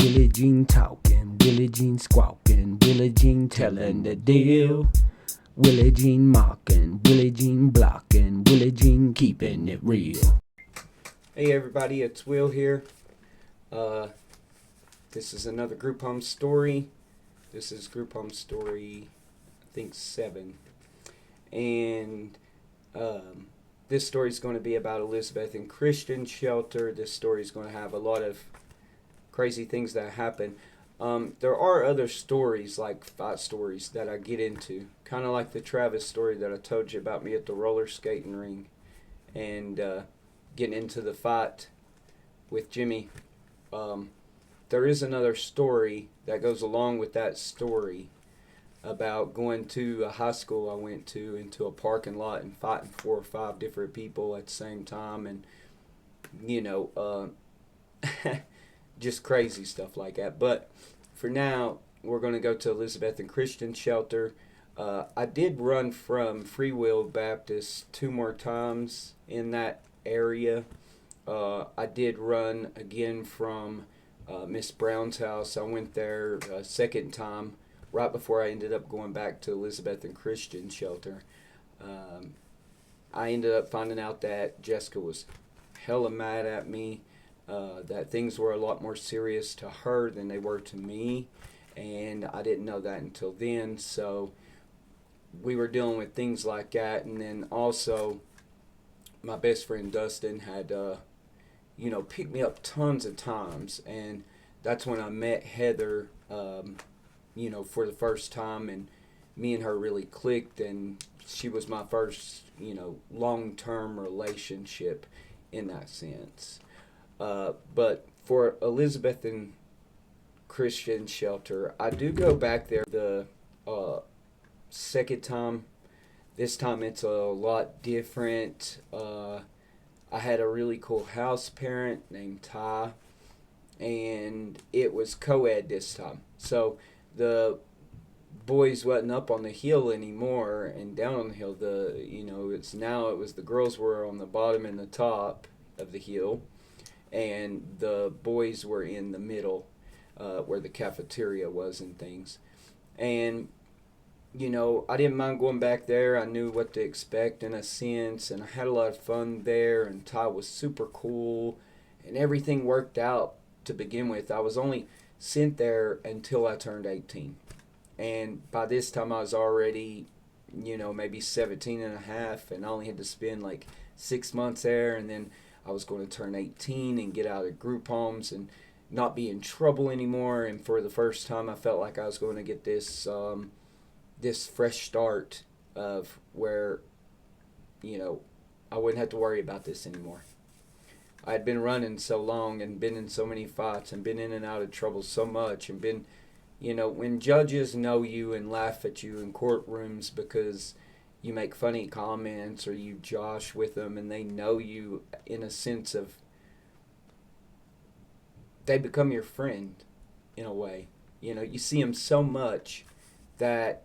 WillieGene talking, WillieGene squawking, WillieGene telling the deal. WillieGene mocking, WillieGene blocking, WillieGene keeping it real. Hey everybody, it's Will here. This is another group home story. This is group home story, I think 7. And this story is going to be about Elizabethton Christian Shelter. This story is going to have a lot of crazy things that happen. There are other stories, like fight stories, that I get into. Kind of like the Travis story that I told you about me at the roller skating ring. And getting into the fight with Jimmy. There is another story that goes along with that story about going to a high school I went to into a parking lot and fighting 4 or 5 different people at the same time, and just crazy stuff like that. But for now, we're going to go to Elizabethton Christian Shelter. I did run from Free Will Baptist 2 more times in that area. I did run again from Miss Brown's house. I went there a second time right before I ended up going back to Elizabethton Christian Shelter. I ended up finding out that Jessica was hella mad at me, that things were a lot more serious to her than they were to me, and I didn't know that until then. So we were dealing with things like that, and then also my best friend Dustin had picked me up tons of times, and that's when I met Heather, for the first time, and me and her really clicked, and she was my first, long-term relationship in that sense. But for Elizabethton Christian Shelter, I do go back there the second time. This time it's a lot different. I had a really cool house parent named Ty, and it was co-ed this time. So the boys wasn't up on the hill anymore and down on the hill. It was the girls were on the bottom and the top of the hill, and the boys were in the middle, where the cafeteria was and things. And I didn't mind going back there. I knew what to expect in a sense, and I had a lot of fun there, and Ty was super cool, and everything worked out to begin with. I was only sent there until I turned 18. And by this time I was already, maybe 17 and a half, and I only had to spend like 6 months there, and then I was going to turn 18 and get out of group homes and not be in trouble anymore. And for the first time I felt like I was going to get this fresh start of where, I wouldn't have to worry about this anymore. I had been running so long and been in so many fights and been in and out of trouble so much, and been, when judges know you and laugh at you in courtrooms because you make funny comments or you josh with them, and they know you in a sense of, they become your friend in a way. You see them so much that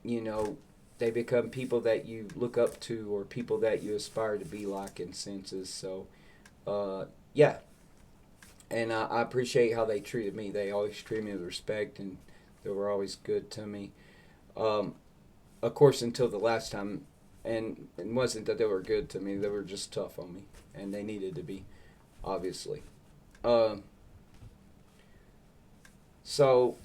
they become people that you look up to or people that you aspire to be like in senses. So, yeah. And I appreciate how they treated me. They always treated me with respect, and they were always good to me. Of course, until the last time, and it wasn't that they were good to me. They were just tough on me, and they needed to be, obviously. So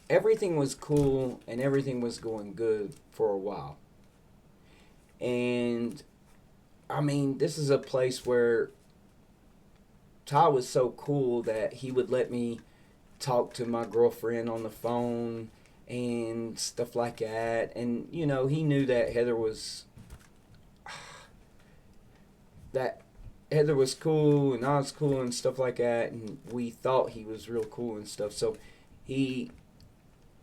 everything was cool and everything was going good for a while. And this is a place where Ty was so cool that he would let me talk to my girlfriend on the phone and stuff like that. And he knew that Heather was cool and I was cool and stuff like that, and we thought he was real cool and stuff. So he,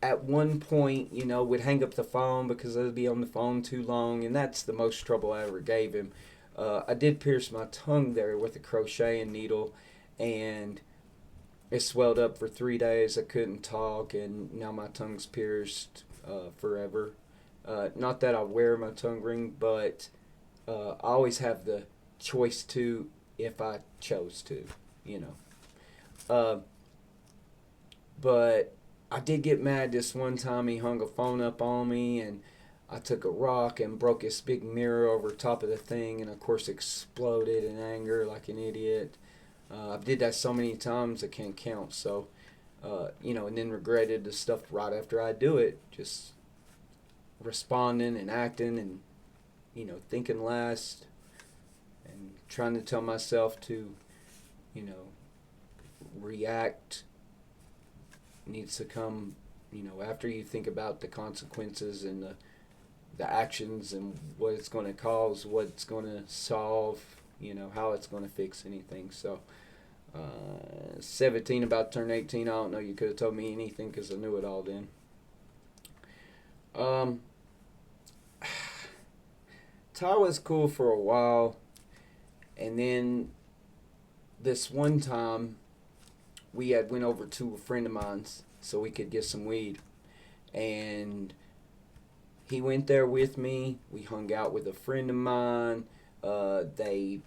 at one point, would hang up the phone because I'd be on the phone too long, and that's the most trouble I ever gave him. I did pierce my tongue there with a crocheting needle, and it swelled up for 3 days. I couldn't talk, and now my tongue's pierced forever. Not that I wear my tongue ring, but I always have the choice to if I chose to, Uh, but I did get mad this one time. He hung a phone up on me, and I took a rock and broke his big mirror over top of the thing, and of course exploded in anger like an idiot. I did that so many times I can't count. So, and then regretted the stuff right after I do it. Just responding and acting and, thinking last and trying to tell myself to, react needs to come, after you think about the consequences and the actions and what it's going to cause, what it's going to solve, how it's going to fix anything. So, 17, about to turn 18, I don't know, you could have told me anything because I knew it all then. Ty was cool for a while, and then this one time we had went over to a friend of mine's so we could get some weed, and he went there with me. We hung out with a friend of mine. They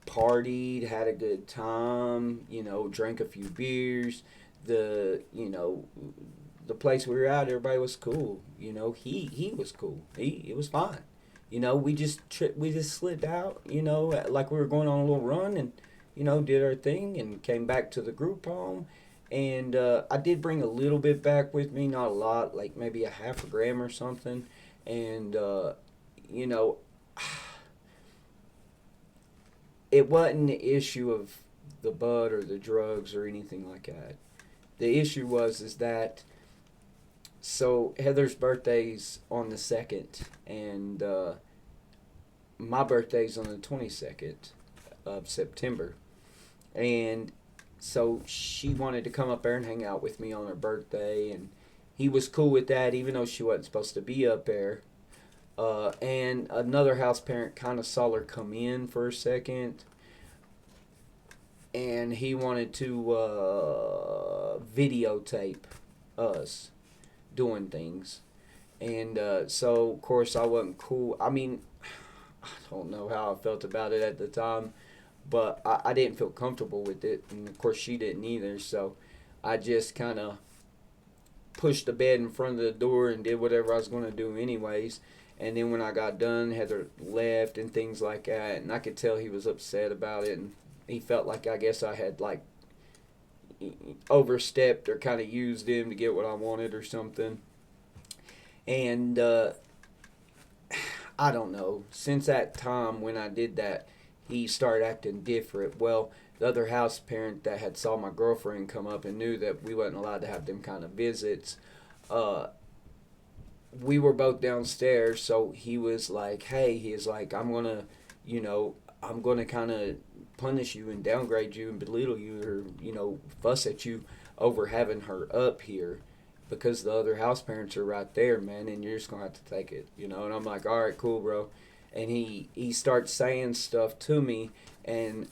partied, had a good time, drank a few beers. The place we were at, everybody was cool. He was cool. It was fine. We just slid out, like we were going on a little run, and did our thing and came back to the group home. And I did bring a little bit back with me, not a lot, like maybe a half a gram or something. And it wasn't the issue of the bud or the drugs or anything like that. The issue is that, so Heather's birthday's on the 2nd, and my birthday's on the 22nd of September. And so she wanted to come up there and hang out with me on her birthday, and he was cool with that, even though she wasn't supposed to be up there. And another house parent kind of saw her come in for a second, and he wanted to videotape us doing things. And so, of course, I wasn't cool. I mean, I don't know how I felt about it at the time, but I didn't feel comfortable with it. And, of course, she didn't either. So I just kind of pushed the bed in front of the door and did whatever I was going to do anyways. And then when I got done, Heather left and things like that. And I could tell he was upset about it. And he felt like, I guess I had, like, overstepped or kind of used him to get what I wanted or something. And I don't know. Since that time when I did that, he started acting different. Well, the other house parent that had saw my girlfriend come up and knew that we wasn't allowed to have them kind of visits, we were both downstairs, so he was like, hey, he's like, I'm going to kind of punish you and downgrade you and belittle you or, fuss at you over having her up here because the other house parents are right there, man, and you're just going to have to take it, And I'm like, all right, cool, bro. And he starts saying stuff to me, and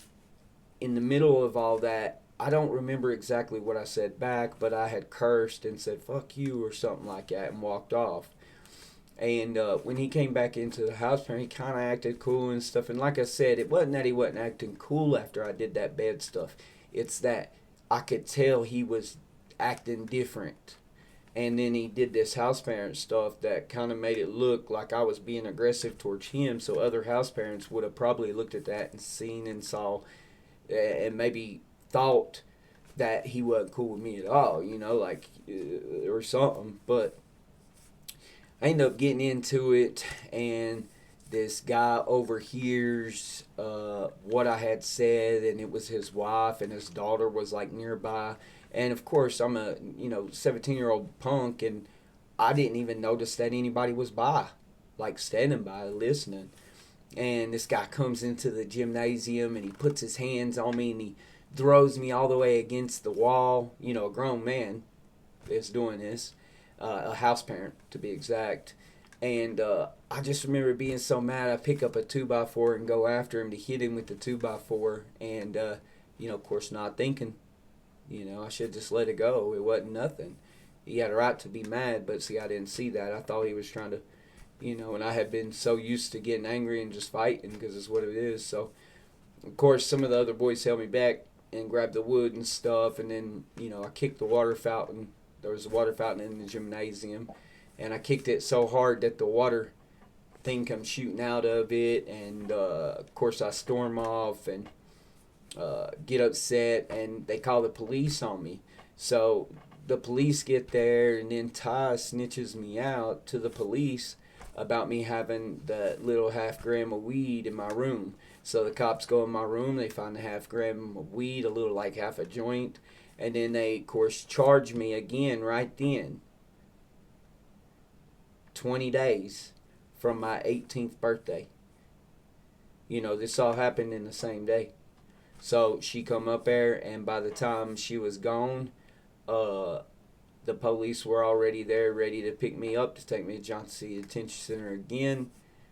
in the middle of all that, I don't remember exactly what I said back, but I had cursed and said, fuck you, or something like that, and walked off. And when he came back into the house, he kind of acted cool and stuff. And like I said, it wasn't that he wasn't acting cool after I did that bad stuff. It's that I could tell he was acting different. And then he did this house parent stuff that kind of made it look like I was being aggressive towards him. So other house parents would have probably looked at that and seen and saw and maybe thought that he wasn't cool with me at all, or something. But I ended up getting into it, and this guy overhears what I had said, and it was his wife, and his daughter was like nearby. And of course, I'm a 17-year-old punk, and I didn't even notice that anybody was by, like standing by, listening. And this guy comes into the gymnasium, and he puts his hands on me, and he throws me all the way against the wall. A grown man is doing this, a house parent to be exact. And I just remember being so mad, I pick up a 2x4 and go after him to hit him with the 2x4. And, of course, not thinking, I should just let it go. It wasn't nothing. He had a right to be mad, but see, I didn't see that. I thought he was trying to, and I had been so used to getting angry and just fighting because it's what it is. So, of course, some of the other boys held me back. and grabbed the wood and stuff, and then, I kicked the water fountain. There was a water fountain in the gymnasium, and I kicked it so hard that the water thing come shooting out of it, and of course I storm off and get upset, and they call the police on me. So the police get there, and then Ty snitches me out to the police about me having the little half gram of weed in my room. So the cops go in my room, they find a half gram of weed, a little like half a joint, and then they, of course, charge me again right then. 20 days from my 18th birthday. This all happened in the same day. So she come up there, and by the time she was gone, the police were already there ready to pick me up to take me to Johnson City Detention Center again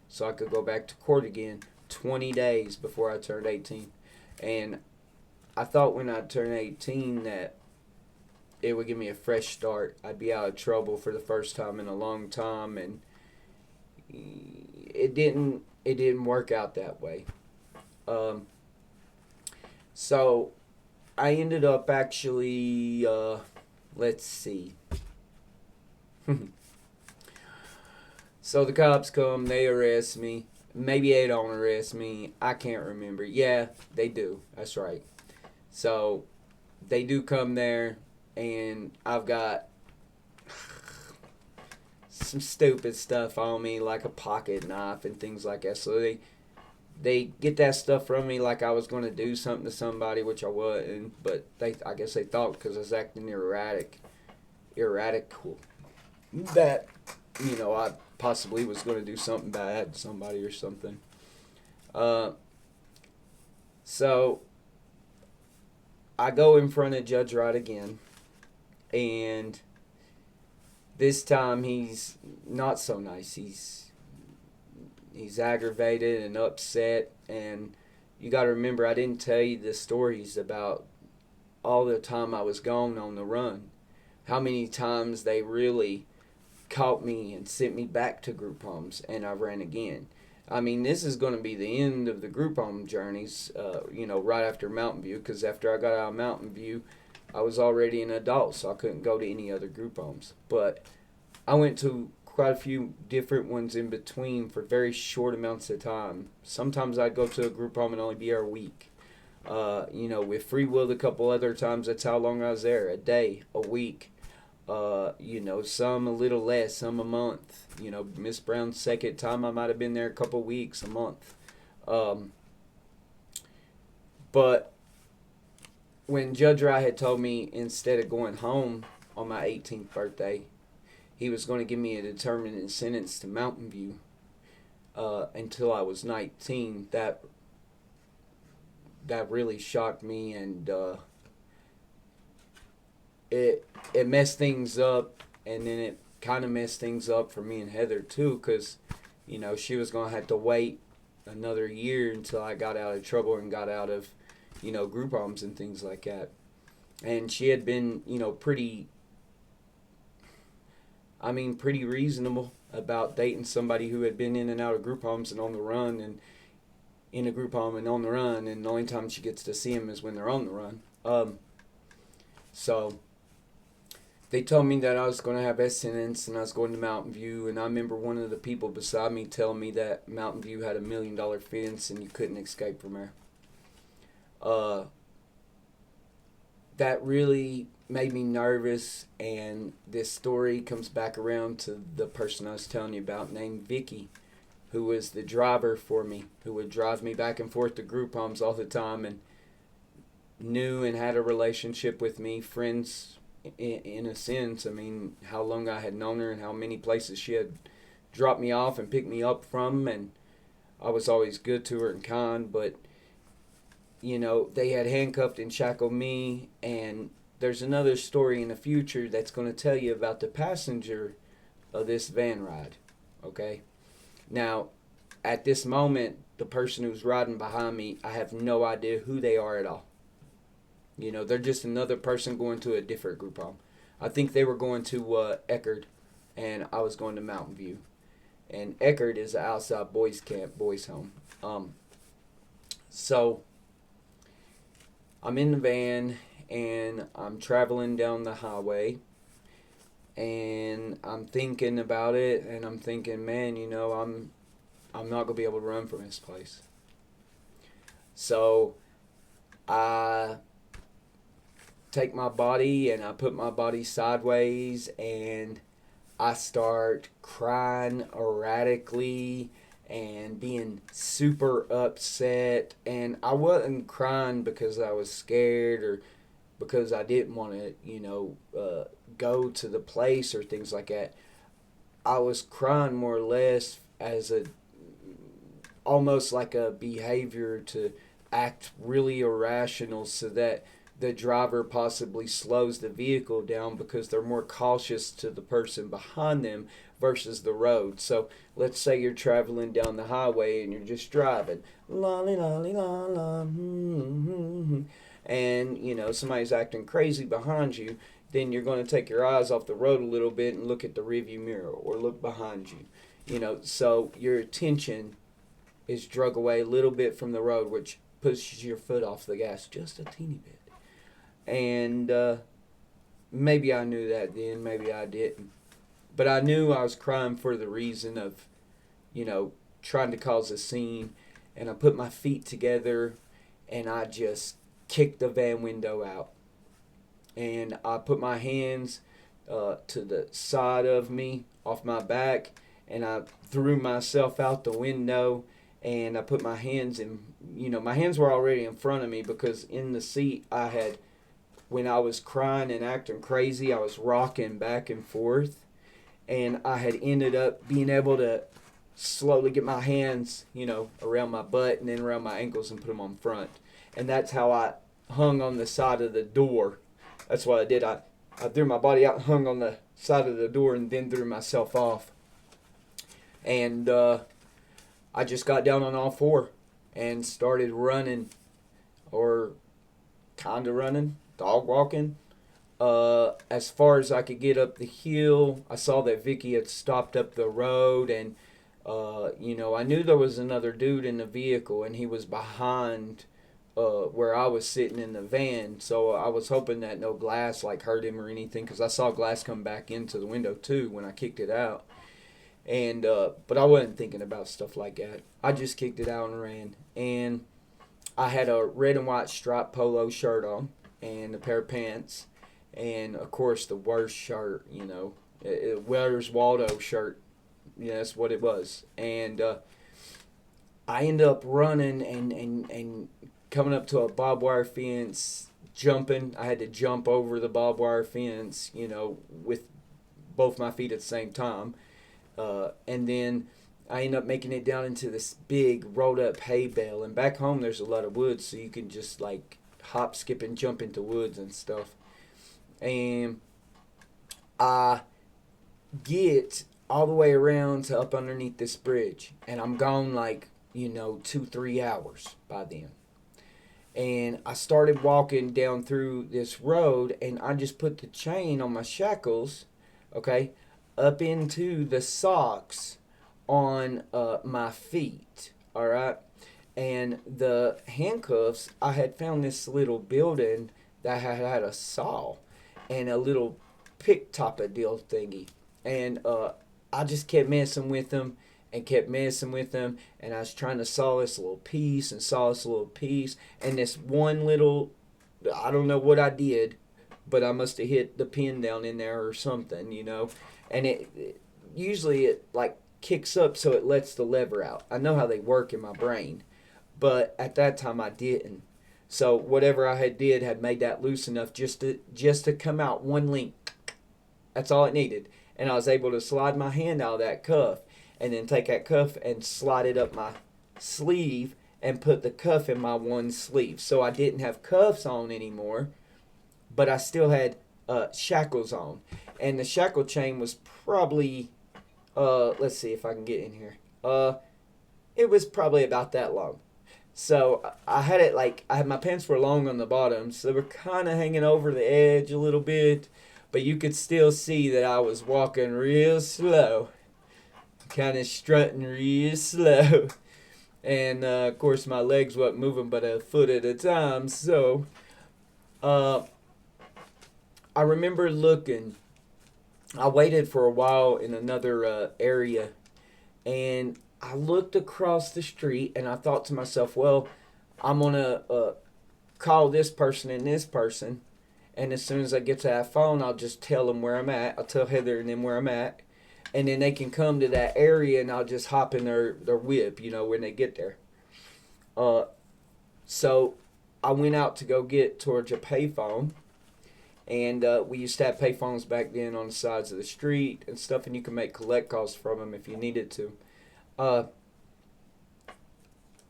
so I could go back to court again 20 days before I turned 18. And I thought when I turned 18 that it would give me a fresh start. I'd be out of trouble for the first time in a long time, and it didn't work out that way. So I ended up actually, let's see. So the cops come, they arrest me. Maybe they don't arrest me. I can't remember. Yeah, they do. That's right. So they do come there, and I've got some stupid stuff on me, like a pocket knife and things like that. So they get that stuff from me like I was going to do something to somebody, which I wasn't. But I guess they thought because I was acting erratic, that, I possibly was going to do something bad to somebody or something. So I go in front of Judge Wright again, and this time he's not so nice. He's aggravated and upset, and you got to remember, I didn't tell you the stories about all the time I was gone on the run. How many times they really caught me and sent me back to group homes, and I ran again. I mean, this is going to be the end of the group home journeys, right after Mountain View, because after I got out of Mountain View, I was already an adult, so I couldn't go to any other group homes. But I went to quite a few different ones in between for very short amounts of time. Sometimes I'd go to a group home and only be there a week. With Free Will a couple other times, that's how long I was there, a day, a week. Some a little less, some a month. Miss Brown's second time, I might have been there a couple weeks, a month. But when Judge Wright had told me instead of going home on my 18th birthday, he was going to give me a determinate sentence to Mountain View until I was 19, that really shocked me, and it messed things up, and then it kind of messed things up for me and Heather too, because she was going to have to wait another year until I got out of trouble and got out of group homes and things like that. And she had been pretty reasonable about dating somebody who had been in and out of group homes and on the run, and in a group home and on the run, and the only time she gets to see him is when they're on the run. So they told me that I was going to have that sentence, and I was going to Mountain View, and I remember one of the people beside me telling me that Mountain View had $1 million fence and you couldn't escape from there. That really made me nervous, and this story comes back around to the person I was telling you about named Vicky, who was the driver for me, who would drive me back and forth to group homes all the time, and knew and had a relationship with me, friends in a sense. I mean, how long I had known her and how many places she had dropped me off and picked me up from, and I was always good to her and kind, but they had handcuffed and shackled me. And there's another story in the future that's going to tell you about the passenger of this van ride, okay? Now, at this moment, the person who's riding behind me, I have no idea who they are at all. They're just another person going to a different group home. I think they were going to Eckerd, and I was going to Mountain View. And Eckerd is an outside boys camp, boys home. So I'm in the van and I'm traveling down the highway, and I'm thinking about it, and I'm thinking, man, I'm not gonna be able to run from this place. So I take my body and I put my body sideways, and I start crying erratically and being super upset. And I wasn't crying because I was scared or because I didn't want to, go to the place or things like that. I was crying more or less as a almost like a behavior to act really irrational so that the driver possibly slows the vehicle down because they're more cautious to the person behind them versus the road. So let's say you're traveling down the highway and you're just driving, lolly lolly la la, and somebody's acting crazy behind you. Then you're going to take your eyes off the road a little bit and look at the rearview mirror or look behind you. So your attention is drug away a little bit from the road, which pushes your foot off the gas just a teeny bit. And maybe I knew that then, maybe I didn't. But I knew I was crying for the reason of, trying to cause a scene. And I put my feet together and I just kicked the van window out. And I put my hands to the side of me, off my back, and I threw myself out the window. And I put my hands in, my hands were already in front of me because in the seat when I was crying and acting crazy, I was rocking back and forth. And I had ended up being able to slowly get my hands, around my butt and then around my ankles and put them on front. And that's how I hung on the side of the door. That's what I did. I threw my body out and hung on the side of the door and then threw myself off. And I just got down on all four and started running, or kind of running, dog walking, as far as I could get up the hill. I saw that Vicky had stopped up the road, and I knew there was another dude in the vehicle, and he was behind where I was sitting in the van. So I was hoping that no glass hurt him or anything, because I saw glass come back into the window too when I kicked it out. And but I wasn't thinking about stuff like that. I just kicked it out and ran. And I had a red and white striped polo shirt on and a pair of pants, and of course the worst shirt, Where's Waldo shirt. Yeah, that's what it was. And I ended up running and coming up to a barbed wire fence, jumping. I had to jump over the barbed wire fence, with both my feet at the same time. And then I ended up making it down into this big rolled up hay bale. And back home there's a lot of woods, so you can just hop, skip, and jump into woods and stuff. And I get all the way around to up underneath this bridge, and I'm gone 2-3 hours by then. And I started walking down through this road, and I just put the chain on my shackles, okay, up into the socks on my feet, all right? And the handcuffs, I had found this little building that had a saw and a little pick top of deal thingy. And I just kept messing with them and kept messing with them. And I was trying to saw this little piece and saw this little piece. And this one little, I don't know what I did, but I must have hit the pin down in there or something, And it usually kicks up so it lets the lever out. I know how they work in my brain. But at that time I didn't. So whatever I had made that loose enough just to come out one link. That's all it needed. And I was able to slide my hand out of that cuff and then take that cuff and slide it up my sleeve and put the cuff in my one sleeve. So I didn't have cuffs on anymore, but I still had shackles on. And the shackle chain was probably, let's see if I can get in here. It was probably about that long. So I had it my pants were long on the bottom, so they were kind of hanging over the edge a little bit, but you could still see that I was walking real slow, kind of strutting real slow. And of course my legs wasn't moving but a foot at a time, so Uh, I remember looking. I waited for a while in another area, and I looked across the street, and I thought to myself, well, I'm gonna call this person and this person, and as soon as I get to that phone, I'll just tell them where I'm at. I'll tell Heather and them where I'm at, and then they can come to that area, and I'll just hop in their whip, when they get there. Uh, so I went out to go get towards a payphone, and we used to have payphones back then on the sides of the street and stuff, and you can make collect calls from them if you needed to. Uh,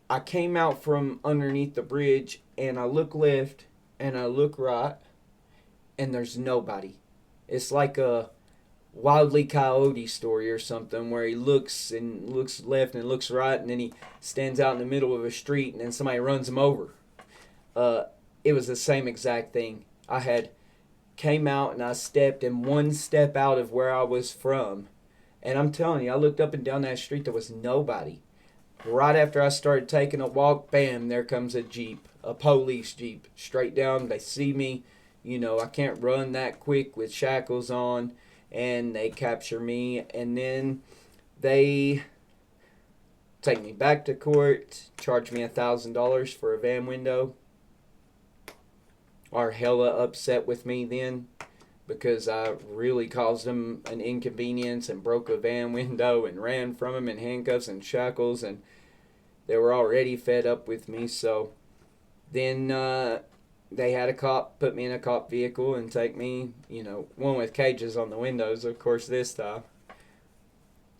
I came out from underneath the bridge, and I look left and I look right, and there's nobody. It's like a Wildly Coyote story or something where he looks and looks left and looks right, and then he stands out in the middle of a street, and then somebody runs him over. It was the same exact thing. I had came out and I stepped in one step out of where I was from, and I'm telling you, I looked up and down that street, there was nobody. Right after I started taking a walk, bam, there comes a Jeep, a police Jeep, straight down. They see me, I can't run that quick with shackles on, and they capture me, and then they take me back to court, charge me $1,000 for a van window. Are hella upset with me then because I really caused them an inconvenience and broke a van window and ran from them in handcuffs and shackles, and they were already fed up with me. So then they had a cop put me in a cop vehicle and take me, one with cages on the windows, of course, this time.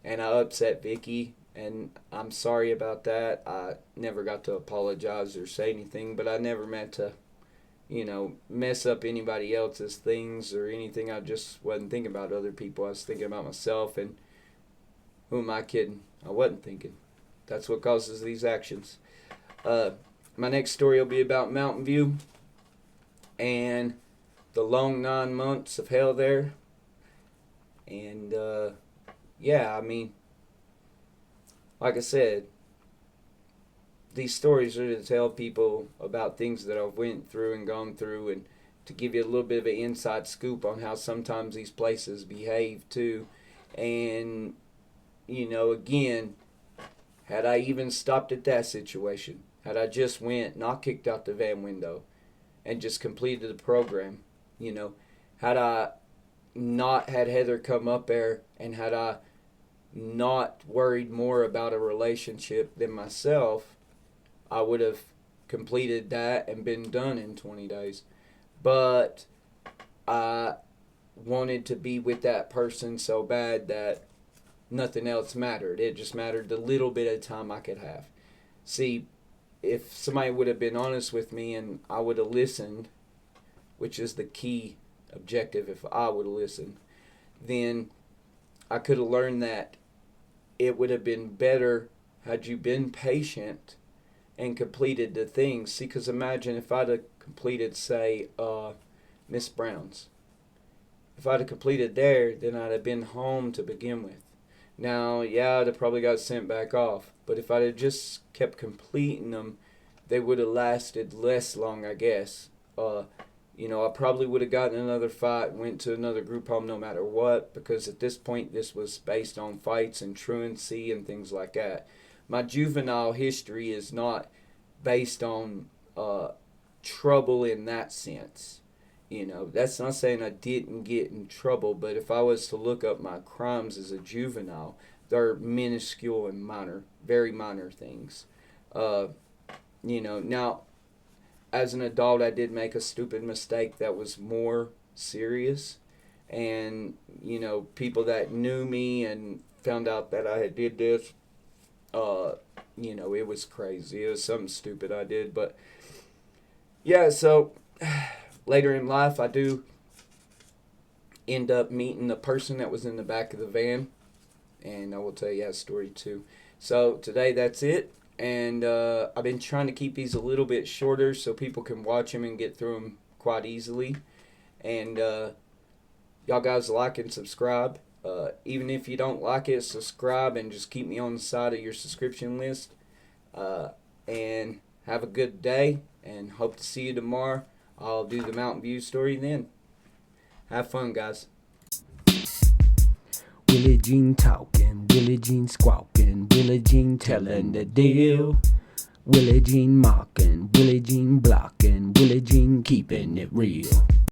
And I upset Vicky, and I'm sorry about that. I never got to apologize or say anything, but I never meant to mess up anybody else's things or anything. I just wasn't thinking about other people. I was thinking about myself, and who am I kidding? I wasn't thinking. That's what causes these actions. My next story will be about Mountain View and the long 9 months of hell there. And, like I said, these stories are to tell people about things that I've went through and gone through, and to give you a little bit of an inside scoop on how sometimes these places behave too. And again, had I even stopped at that situation, had I just went, not kicked out the van window, and just completed the program, had I not had Heather come up there, and had I not worried more about a relationship than myself, I would have completed that and been done in 20 days. But I wanted to be with that person so bad that nothing else mattered. It just mattered the little bit of time I could have. See, if somebody would have been honest with me and I would have listened, which is the key objective, if I would have listened, then I could have learned that it would have been better had you been patient and completed the things. See, because imagine if I'd have completed, say, Miss Brown's. If I'd have completed there, then I'd have been home to begin with. Now, yeah, I'd have probably got sent back off. But if I'd have just kept completing them, they would have lasted less long, I guess. I probably would have gotten another fight and went to another group home no matter what, because at this point, this was based on fights and truancy and things like that. My juvenile history is not based on trouble in that sense. That's not saying I didn't get in trouble, but if I was to look up my crimes as a juvenile, they're minuscule and minor, very minor things. Now, as an adult, I did make a stupid mistake that was more serious. And, people that knew me and found out that I had did this, it was crazy. It was something stupid I did. But, yeah, so later in life, I do end up meeting the person that was in the back of the van. And I will tell you that story, too. So, today, that's it. And I've been trying to keep these a little bit shorter so people can watch them and get through them quite easily. And y'all guys like and subscribe. Even if you don't like it, subscribe and just keep me on the side of your subscription list. And have a good day, and hope to see you tomorrow. I'll do the Mountain View story then. Have fun, guys. WillieGene talking, WillieGene squawking, WillieGene telling the deal. WillieGene mocking, WillieGene blocking, WillieGene keeping it real.